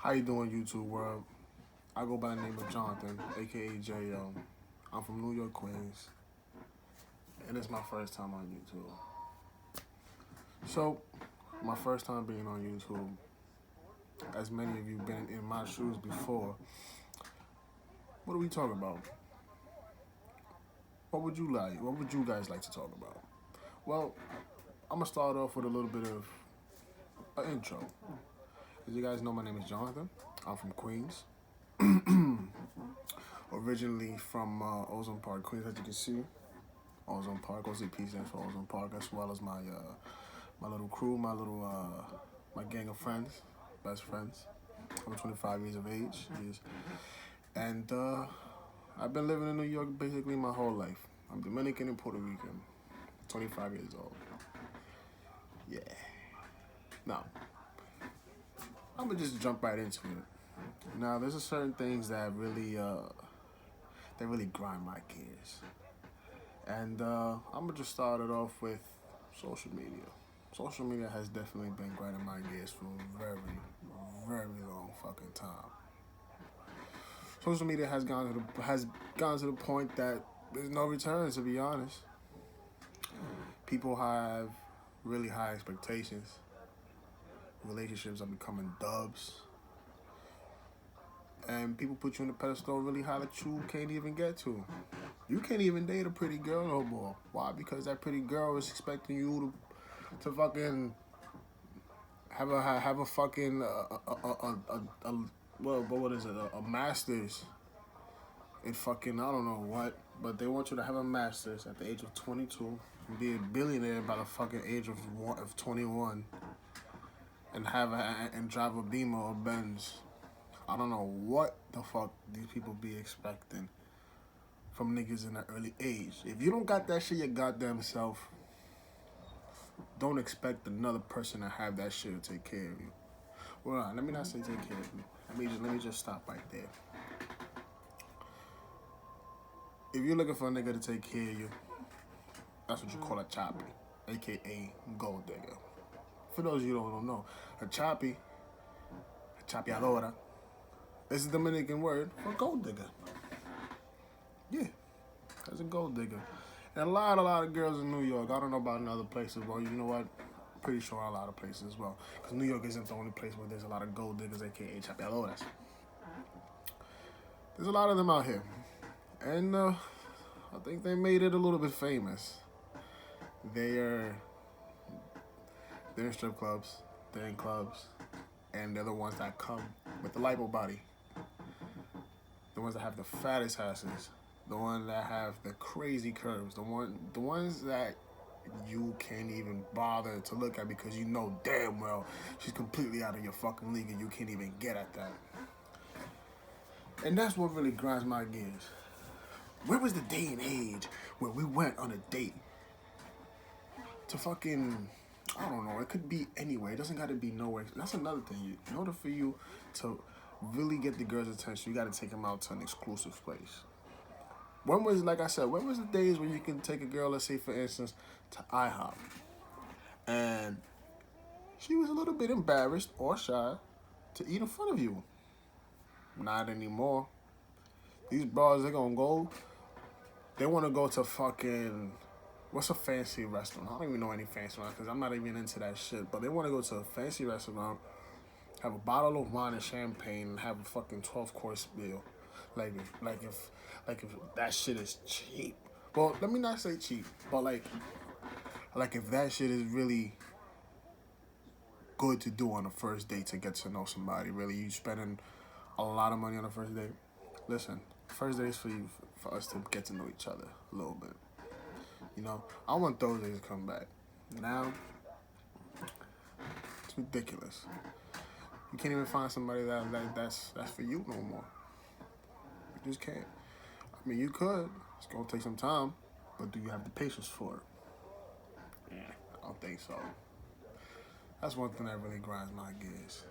How you doing, YouTube world? I go by the name of Jonathan, aka Jay.o. I'm from New York, Queens, and it's my first time on YouTube. So, my first time being on YouTube, as many of you been in my shoes before, what do we talk about? What would you like? What would you guys like to talk about? Well, I'm gonna start off with a little bit of an intro. As you guys know, my name is Jonathan. I'm from Queens. Originally from Ozone Park, Queens, as you can see. Ozone Park, OCP stands for Ozone Park, as well as my little crew, my gang of friends, best friends. I'm 25 years of age, and I've been living in New York basically my whole life. I'm Dominican and Puerto Rican, 25 years old. Yeah. Now, I'm gonna just jump right into it. Now, there's certain things that really grind my gears. And I'm gonna just start it off with social media. Social media has definitely been grinding my gears for a very, very long fucking time. Social media has gone to the point that there's no return, to be honest. People have really high expectations. Relationships are becoming dubs. And people put you on a pedestal really high that you can't even get to. You can't even date a pretty girl no more. Why? Because that pretty girl is expecting you to fucking have a fucking what is it? A master's in fucking I don't know what, but they want you to have a master's at the age of 22 and be a billionaire by the fucking age of 21 and and drive a Beamer or Benz. I don't know what the fuck these people be expecting from niggas in an early age. If you don't got that shit your goddamn self, don't expect another person to have that shit to take care of you. Well, let me not say take care of you. Let me just stop right there. If you're looking for a nigga to take care of you, that's what you call a choppy, aka gold digger. For those of you who don't know, a chapeadora, is a Dominican word for gold digger. Yeah, that's a gold digger. And a lot of girls in New York. I don't know about in other places, but you know what? Pretty sure a lot of places as well. Because New York isn't the only place where there's a lot of gold diggers, aka chapeadoras. There's a lot of them out here. And I think they made it a little bit famous. They're in strip clubs, they're in clubs, and they're the ones that come with the lipo body. The ones that have the fattest asses. The ones that have the crazy curves. The ones that you can't even bother to look at because you know damn well she's completely out of your fucking league and you can't even get at that. And that's what really grinds my gears. Where was the day and age where we went on a date to fucking, I don't know, it could be anywhere. It doesn't got to be nowhere. That's another thing. In order for you to really get the girl's attention, you got to take them out to an exclusive place. Like I said, when was the days where you can take a girl, let's say for instance, to IHOP, and she was a little bit embarrassed or shy to eat in front of you? Not anymore. These bras, they want to go to fucking, what's a fancy restaurant? I don't even know any fancy restaurant because I'm not even into that shit, but they want to go to a fancy restaurant, have a bottle of wine and champagne, and have a fucking 12-course meal. Like if that shit is cheap. Well, let me not say cheap, but like if that shit is really good to do on a first date to get to know somebody. Really, you spending a lot of money on a first date. Listen, first date is for us to get to know each other a little bit. You know, I want those days to come back. Now, it's ridiculous. You can't even find somebody that's for you no more. You just can't. I mean, you could. It's gonna take some time, but do you have the patience for it? Yeah, I don't think so. That's one thing that really grinds my gears.